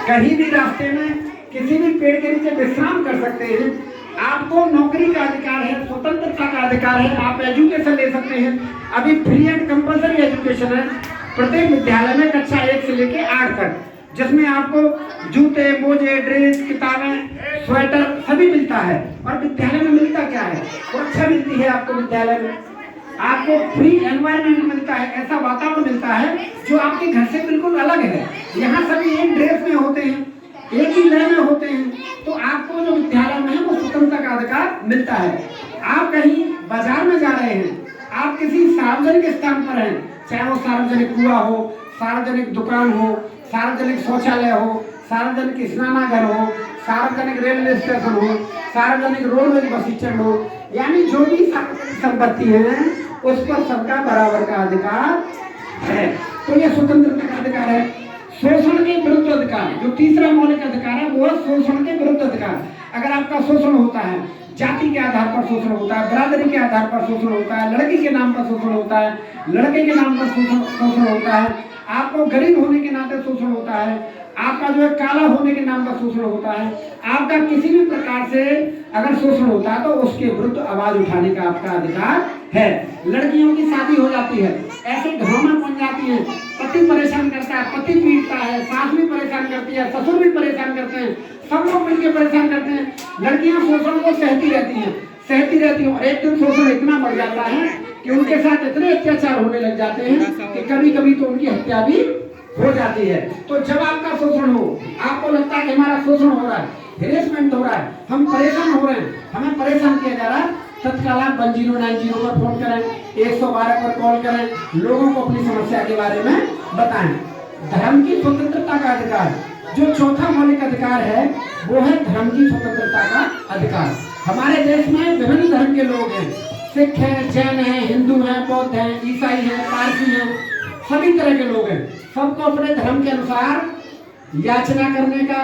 कहीं भी रास्ते में किसी भी पेड़ के नीचे विश्राम कर सकते हैं। आपको नौकरी का अधिकार है, स्वतंत्रता का अधिकार है, आप एजुकेशन ले सकते हैं। अभी फ्री एंड कंपल्सरी एजुकेशन है प्रत्येक विद्यालय में कक्षा 1 से लेके 8 तक, जिसमें आपको जूते, मोजे, ड्रेस, किताबें, स्वेटर सभी मिलता है। और विद्यालय में मिलता क्या है? सुरक्षा मिलती है आपको विद्यालय में, आपको फ्री एनवायरनमेंट मिलता है, ऐसा वातावरण मिलता है जो आपके घर से बिल्कुल अलग है। यहाँ सभी एक ड्रेस में होते हैं, एक ही लय में होते हैं, तो आपको जो विद्यालय में है वो स्वतंत्रता का अधिकार मिलता है। आप कहीं बाजार में जा रहे हैं, आप किसी सार्वजनिक स्थान पर हैं, चाहे वो सार्वजनिक कुआं हो, सार्वजनिक दुकान हो, सार्वजनिक शौचालय हो, सार्वजनिक स्नानागार हो, सार्वजनिक रेलवे स्टेशन हो, सार्वजनिक रोडवेज बस स्टैंड हो, यानी जो भी सार्वजनिक संपत्ति है उस पर सबका बराबर का अधिकार है। तो यह स्वतंत्रता का अधिकार है। शोषण के विरुद्ध अधिकार, जो तीसरा मौलिक अधिकार है वो है शोषण के विरुद्ध अधिकार। अगर आपका शोषण होता है, जाति के आधार पर शोषण होता है, बरादरी के आधार पर शोषण होता है, लड़की के नाम पर शोषण होता है, लड़के के नाम पर शोषण होता है, आपको गरीब होने के नाते शोषण होता है, आपका जो है काला होने के नाम पर शोषण होता है, आपका किसी भी प्रकार से अगर शोषण होता है तो उसके विरुद्ध आवाज उठाने का आपका अधिकार है। लड़कियों की शादी हो जाती है, ऐसे घरों में बन जाती है, पति परेशान करता है, पति पीटता है, सास भी परेशान करती है, ससुर भी परेशान करते हैं, सब लोग मिलकर परेशान करते हैं। लड़कियां शोषण को सहती रहती हैं और एक दिन शोषण इतना बढ़ जाता है कि उनके साथ इतने अत्याचार होने लग जाते हैं कि कभी कभी तो उनकी हत्या भी हो जाती है। तो जब आपका शोषण हो, आपको लगता है कि हमारा शोषण हो रहा है, हेरेसमेंट हो रहा है, हम परेशान हो रहे हैं, हमें परेशान किया जा रहा है, तत्काल 1090 पर फोन करें, 112 पर कॉल करें, लोगों को अपनी समस्या के बारे में बताएं। धर्म की स्वतंत्रता का अधिकार, जो चौथा मौलिक अधिकार है वो है धर्म की स्वतंत्रता का अधिकार। हमारे देश में विभिन्न धर्म के लोग हैं, सिख हैं, जैन हैं, हिंदू हैं, बौद्ध हैं, ईसाई हैं, पारसी हैं, सभी तरह के लोग हैं। सबको अपने धर्म के अनुसार याचना करने का,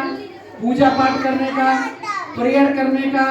पूजा पाठ करने का, प्रेयर करने का,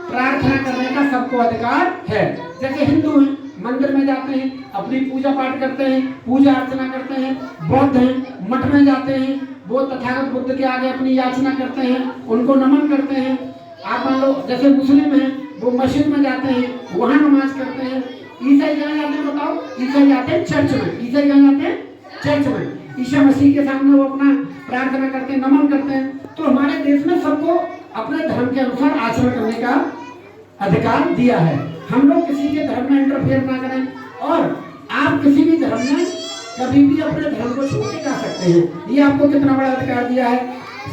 प्रार्थना करने का सबको अधिकार है। जैसे हिंदू हैं, मंदिर में जाते हैं, अपनी पूजा पाठ करते हैं, पूजा अर्चना करते हैं। बौद्ध हैं, मठ में जाते हैं, वो तथागत बुद्ध के आगे अपनी याचना करते हैं, उनको नमन करते हैं। आप मान लो जैसे मुस्लिम हैं, वो मस्जिद में जाते हैं, वहाँ नमाज करते हैं। ईसाई कहाँ जाते हैं बताओ? ईसाई जाते हैं चर्च में। ईसाई कहाँ जाते हैं? चर्च में। ईसा मसीह के सामने वो अपना प्रार्थना करते हैं, नमन करते हैं। तो हमारे देश में सबको अपने धर्म के अनुसार आचरण करने का अधिकार दिया है। हम लोग किसी के धर्म में इंटरफेयर ना करें और आप किसी भी धर्म में कभी भी अपने धर्म को छोड़ के जा सकते हैं। ये आपको कितना बड़ा अधिकार दिया है।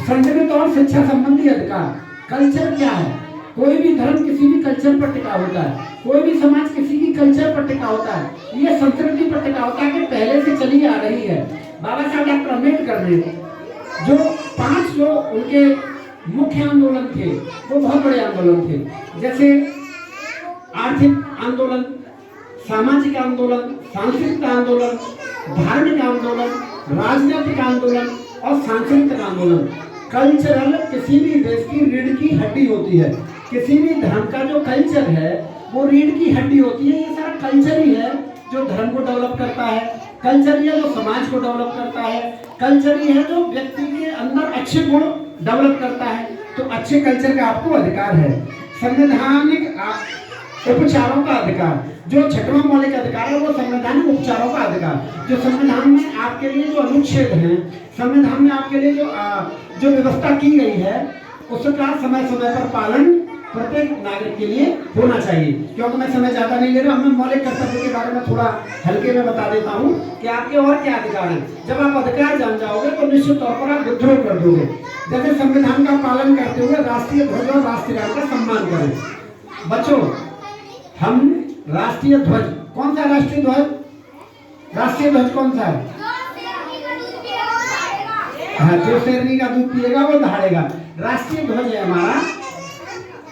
संस्कृत और शिक्षा संबंधी अधिकार। कल्चर क्या है? कोई भी धर्म किसी भी कल्चर पर टिका होता है, कोई भी समाज किसी की कल्चर पर टिका होता है, ये संस्कृति पर टिका होता है कि पहले से चली आ रही है। बाबा साहब डॉक्टर अम्बेडकर ने जो 5 जो उनके मुख्य आंदोलन थे वो बहुत बड़े आंदोलन थे, जैसे आर्थिक आंदोलन, सामाजिक आंदोलन, सांस्कृतिक आंदोलन, धार्मिक आंदोलन, राजनीतिक आंदोलन और सांस्कृतिक आंदोलन। कल्चरल किसी भी देश की रीढ़ की हड्डी होती है। किसी भी धर्म का जो कल्चर है वो रीढ़ की हड्डी होती है। ये सारा कल्चर ही है जो धर्म को डेवलप करता है, कल्चर ही है जो समाज को डेवलप करता है, कल्चर ही है जो व्यक्ति के अंदर अच्छे गुण डेवलप करता है। तो अच्छे कल्चर का आपको अधिकार है। संवैधानिक उपचारों का अधिकार, जो 6वां मौलिक अधिकार है वो संवैधानिक उपचारों का अधिकार। जो संविधान में आपके लिए जो अनुच्छेद हैं, संविधान में आपके लिए जो व्यवस्था की गई है उसका समय समय पर पालन प्रत्येक नागरिक के लिए होना चाहिए। क्योंकि मैं समय ज्यादा नहीं ले रहा, मैं मौलिक कर्तव्य के बारे में थोड़ा हल्के में बता देता हूँ कि आपके और क्या अधिकार हैं। जब आप अधिकार जान जाओगे तो निश्चित तौर पर आप विद्रोह कर दोगे। जैसे संविधान का पालन करते हुए राष्ट्रीय ध्वज और राष्ट्रीय गान का सम्मान करें। बच्चों, हम राष्ट्रीय ध्वज, कौन सा राष्ट्रीय ध्वज? राष्ट्रीय ध्वज कौन सा है? हाँ, जो शेरनी का दूध पिएगा वो दहाड़ेगा। राष्ट्रीय ध्वज है हमारा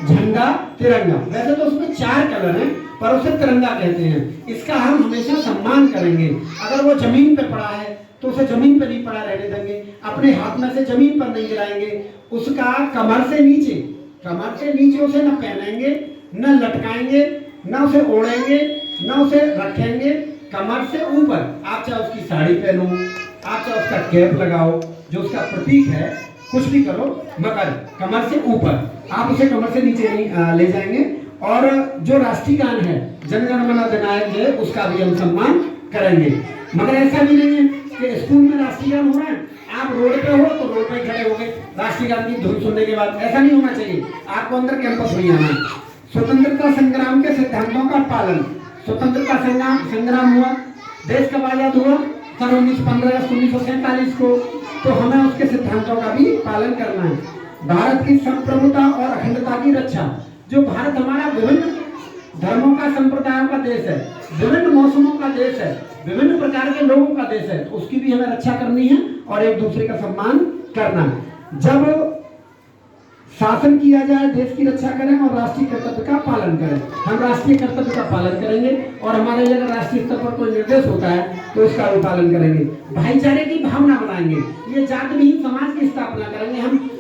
झंडा तिरंगा। वैसे तो उसमें 4 कलर हैं पर उसे तिरंगा कहते हैं। इसका हम हमेशा सम्मान करेंगे। अगर वो जमीन पे पड़ा है तो उसे जमीन पे नहीं पड़ा रहने देंगे, अपने हाथ में से जमीन पर नहीं गिराएंगे। उसका कमर से नीचे उसे न पहनेंगे, न लटकाएंगे, न उसे ओढ़ेंगे, न उसे रखेंगे। कमर से ऊपर आप चाहे उसकी साड़ी पहनो, आप चाहे उसका कैप लगाओ जो उसका प्रतीक है, कुछ भी करो मगर कमर से ऊपर, आप उसे कमर से नीचे नहीं ले जाएंगे। और जो राष्ट्रीय गान है जन गण मन अधिनायक जय, उसका भी हम सम्मान करेंगे। मगर ऐसा भी नहीं है कि स्कूल में राष्ट्रीय गान हो रहा है, आप रोड पे हो तो रोड पे खड़े हो गए राष्ट्रीय गान की धुन सुनने के बाद, ऐसा नहीं होना चाहिए। आपको अंदर कैंपस में आना है। स्वतंत्रता संग्राम के सिद्धांतों का पालन, स्वतंत्रता संग्राम हुआ, देश कब आजाद हुआ, सन 15 अगस्त 1947 को, तो हमें उसके सिद्धांतों का भी पालन करना है। भारत की संप्रभुता और अखंडता की रक्षा, जो भारत हमारा विभिन्न धर्मों का संप्रदायों का देश है, विभिन्न मौसमों का देश है, विभिन्न प्रकार के लोगों का देश है, तो उसकी भी हमें रक्षा करनी है और एक दूसरे का सम्मान करना है। जब शासन किया जाए देश की रक्षा करें और राष्ट्रीय कर्तव्य का पालन करें। हम राष्ट्रीय कर्तव्य का पालन करेंगे और हमारे अगर राष्ट्रीय स्तर पर कोई निर्देश होता है तो उसका भी पालन करेंगे। भाईचारे की भावना बनाएंगे, ये जाति विहीन समाज की स्थापना करेंगे। हम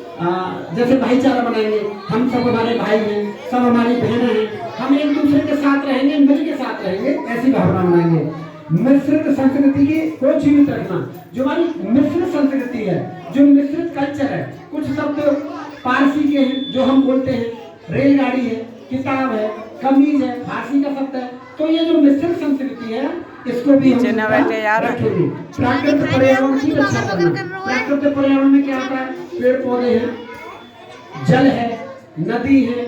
जैसे भाईचारा बनाएंगे, हम सब हमारे भाई हैं, सब हमारी बहनें हैं, हम एक दूसरे के साथ रहेंगे, मिल के साथ रहेंगे, ऐसी भावना बनाएंगे। मिश्रित संस्कृति की को जीवित रखना, जो हमारी मिश्रित संस्कृति है, जो मिश्रित कल्चर है, कुछ शब्द पारसी के हैं जो हम बोलते हैं, रेलगाड़ी है, किताब है, कमीज है, फारसी का शब्द है, तो ये जो मिश्रित संस्कृति है इसको भी हम रखेंगे। प्राकृतिक पर्यावरण की रक्षा करना, प्राकृतिक पर्यावरण में क्या आता है, पेड़ पौधे हैं, जल है, नदी है,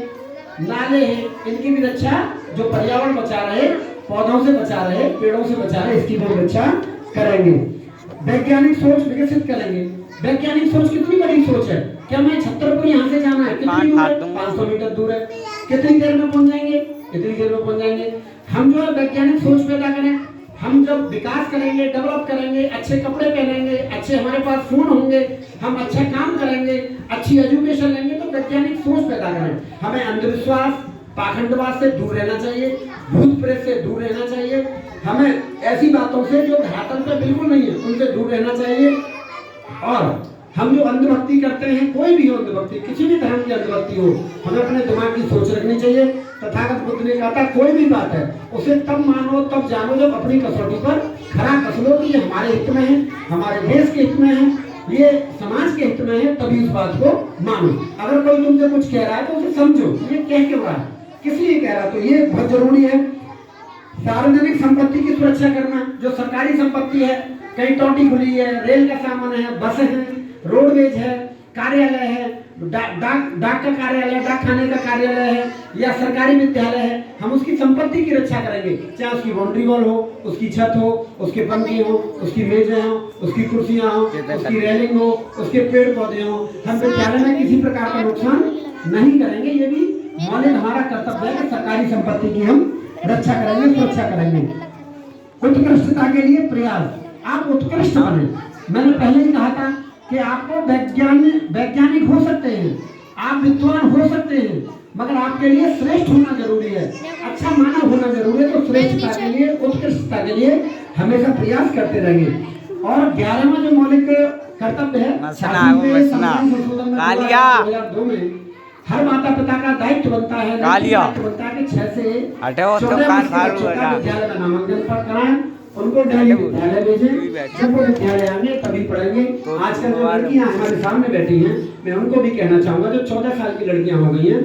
नाले हैं, इनकी भी रक्षा, जो पर्यावरण बचा रहे, पौधों से बचा रहे, पेड़ों से बचा रहे, इसकी भी रक्षा करेंगे। वैज्ञानिक सोच विकसित करेंगे। वैज्ञानिक सोच कितनी बड़ी सोच है, क्या मैं छतरपुर यहाँ से जाना है, कितनी दूर है, 500 मीटर दूर है, कितनी देर में पहुंच जाएंगे, कितनी देर में पहुंच जाएंगे। हम जो है वैज्ञानिक सोच पैदा करें, हम जब विकास करेंगे, डेवलप करेंगे, अच्छे कपड़े पहनेंगे, अच्छे हमारे पास फोन होंगे, हम अच्छा काम करेंगे, अच्छी एजुकेशन लेंगे, तो वैज्ञानिक सोच पैदा करें। हमें अंधविश्वास, पाखंडवाद से दूर रहना चाहिए, भूत प्रेत से दूर रहना चाहिए, हमें ऐसी बातों से जो धरातल पर बिल्कुल नहीं है उनसे दूर रहना चाहिए। और हम जो अंधभक्ति करते हैं, कोई भी हो अंधभक्ति, किसी भी धर्म की अंधभक्ति हो, हमें अपने दिमाग की सोच रखनी चाहिए। तथागत बुद्ध ने कहा था कोई भी बात है उसे तब मानो तब जानो जब अपनी कसौटी पर खरा कस लो कि ये हमारे हित में है, हमारे देश के हित में है, ये समाज के हित में है, तभी उस बात को मानो। अगर कोई तुमसे कुछ कह रहा है तो उसे समझो ये कह क्यों रहा है, किस लिए कह रहा है, तो ये बहुत जरूरी है। सार्वजनिक संपत्ति की सुरक्षा करना, जो सरकारी संपत्ति है, कहीं टोटी खुली है, रेल का सामान है, बस है, रोडवेज है, कार्यालय है, डाक का कार्यालय, डाक खाने का कार्यालय है या सरकारी विद्यालय है, हम उसकी संपत्ति की रक्षा करेंगे। चाहे उसकी बाउंड्री वॉल हो, उसकी छत हो, उसके पंखे हो, उसकी मेजें हो, उसकी कुर्सियां हो, उसकी रेलिंग हो, उसके पेड़ पौधे हो, हम विद्यालय में किसी प्रकार का नुकसान नहीं करेंगे। ये भी मौलिक हमारा कर्तव्य है कि सरकारी संपत्ति की हम रक्षा करेंगे, सुरक्षा करेंगे। उत्कृष्टता के लिए प्रयास, आप उत्कृष्ट बने। मैंने पहले ही कहा था कि आपको वैज्ञानिक हो सकते हैं, आप विद्वान हो सकते हैं, मगर आपके लिए श्रेष्ठ होना जरूरी है, अच्छा मानव होना जरूरी है। तो श्रेष्ठता के लिए, उत्कृष्टता के लिए हमेशा प्रयास करते रहेंगे। और 11वां जो मौलिक कर्तव्य है, 2002 में हर माता पिता का दायित्व बनता है, दायित्व बनता है कि 6 से 14 विद्यालय में नामांकन कराएं, उनको डेली विद्यालय भेजें। जब वो विद्यालय आएंगे तभी पढ़ेंगे। आजकल जो लड़कियां हमारे सामने बैठी हैं, मैं उनको भी कहना चाहूंगा, जो 14 साल की लड़कियां हो गई हैं,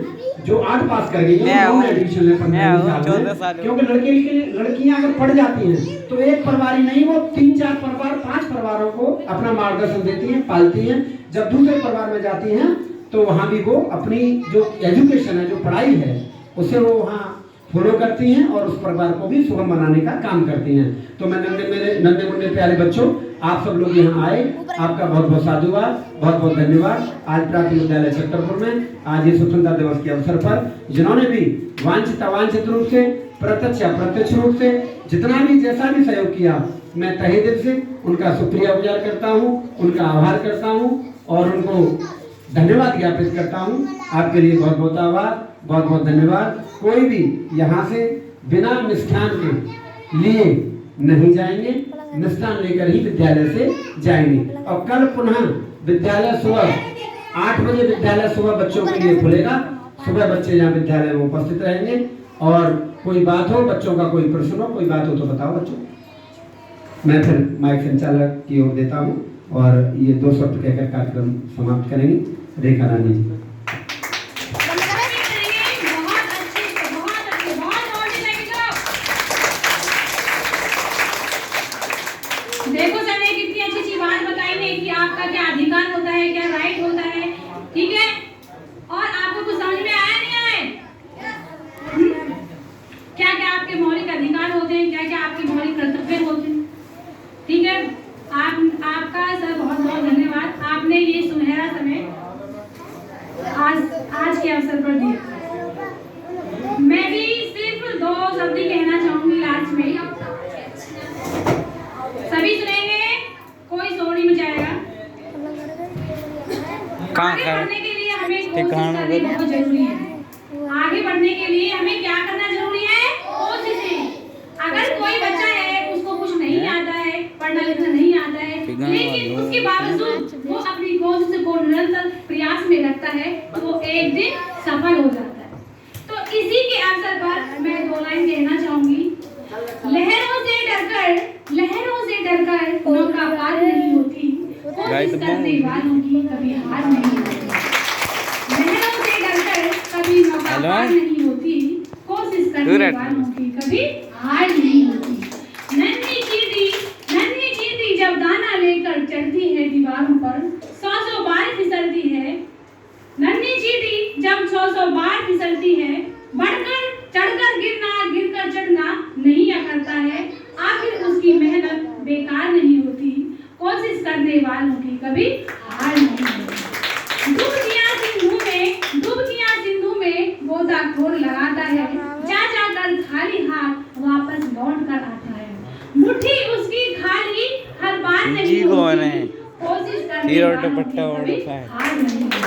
जो 8 पास कर गई हैं, उन्होंने एडमिशन ले 15 साल में, क्योंकि लड़कियां अगर पढ़ जाती हैं तो एक परिवार ही नहीं, वो 3-4 परिवार, 5 परिवारों को अपना मार्गदर्शन देती हैं, पालती हैं। जब दूसरे परिवार में जाती हैं तो वहाँ भी वो अपनी जो एजुकेशन है, जो पढ़ाई है, उसे वो वहाँ फॉलो करती हैं और उस परिवार को भी सुगम बनाने का काम करती हैं। तो मैं नन्हे मुन्ने प्यारे बच्चों, आप सब लोग यहाँ आए, आपका बहुत बहुत साधुवाद, बहुत बहुत धन्यवाद। आज प्राथमिक विद्यालय छतरपुर में आज ये स्वतंत्रता दिवस के अवसर पर जिन्होंने भी वांछित अवांछित रूप से, प्रत्यक्ष अप्रत्यक्ष रूप से, जितना भी जैसा भी सहयोग किया, मैं तहे दिल से उनका शुक्रिया गुजार करता हूँ, उनका आभार करता हूँ और उनको धन्यवाद ज्ञापित करता हूँ। आपके लिए बहुत बहुत आभार, बहुत बहुत धन्यवाद। कोई भी यहाँ से बिना मिष्ठान के लिए नहीं जाएंगे, मिष्ठान लेकर ही विद्यालय से जाएंगे। और कल पुनः विद्यालय सुबह 8 बजे विद्यालय सुबह बच्चों के लिए खुलेगा। सुबह बच्चे यहाँ विद्यालय में उपस्थित रहेंगे और कोई बात हो, बच्चों का कोई प्रश्न हो, कोई बात हो तो बताओ बच्चों। मैं फिर माइक संचालक की ओर देता हूँ। और ये 2 शब्द कहकर कार्यक्रम समाप्त करेंगे रेखा रानी जी। देखो सर ने कितनी अच्छी अच्छी बात बताई है कि आपका क्या अधिकार होता है, क्या राइट होता है, ठीक है। और आपको कुछ समझ में आया नहीं आए? क्या क्या आपके मौलिक अधिकार होते हैं, क्या क्या आपके मौलिक कर्तव्य होते हैं, ठीक है। आपका सर बहुत बहुत धन्यवाद, आपने ये सुनहरा समय आज के अवसर पर दिया। मैं भी सिर्फ 2 शब्द ही कहना चाहूंगी लास्ट में। सभी सुनेंगे, कोई शोर नहीं मचाएगा। आगे बढ़ने के लिए हमें कोशिश करनी बहुत जरूरी है। आगे बढ़ने के लिए हमें क्या करना जरूरी है? कोशिशें। अगर कोई बच्चा है उसको कुछ नहीं आता है, पढ़ना लिखना नहीं आता है, लेकिन उसके बावजूद वो अपनी कोशिश को निरंतर प्रयास में रखता है तो वो एक दिन सफल हो जाता है। तो इसी के अवसर पर मैं 2 लाइन कहना चाहूंगी। लहरों से डरकर नौका पार नहीं होती, कोशिश करने वालों की कभी हार नहीं होती। लहरों से डरकर कभी नौका पार नहीं होती, कोशिश करने वालों की कभी हार नहीं होती। नन्ही चींटी जब दाना लेकर चढ़ती है दीवारों पर, 100 बार फिसलती है। नन्ही चींटी जब 100 बार फिसलती है, बढ़कर चढ़कर गिरकर चढ़ना नहीं करता है, आखिर उसकी मेहनत बेकार नहीं होती, कोशिश करने वालों की कभी हार नहीं होती। डूबतियां सिंधु में गोताखोर लगाता है, जाकर खाली हाथ वापस लौट कर आता है। मुट्ठी उसकी खाली हर बार नहीं होती, कोशिश करने वालों की कभी हार नहीं होती।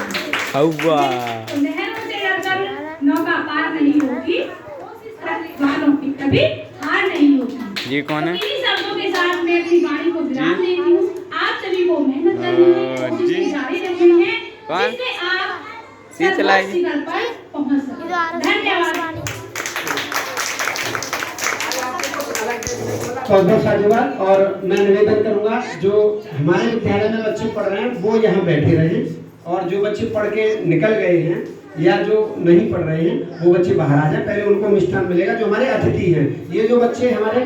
लहरों से डरकर नौका पार नहीं होती, कोशिश करने वालों की कभी हार नहीं होती। ये कौन है? इन्हीं शब्दों के साथ मैं अपनी वाणी को विराम देती हूँ। आप सभी को मेहनत करनी है, कोशिश जारी रखनी है, जिससे आप सर्वोच्च शिखर पर पहुंच सकें। धन्यवाद। बहुत धन्यवाद। और मैं निवेदन करूंगा जो हमारे विद्यालय में बच्चे पढ़ रहे हैं वो यहाँ बैठे रहें, और जो बच्चे पढ़ के निकल गए हैं या जो नहीं पढ़ रहे हैं वो बच्चे बाहर आ जाए। पहले उनको मिष्ठान मिलेगा जो हमारे अतिथि हैं। ये जो बच्चे हमारे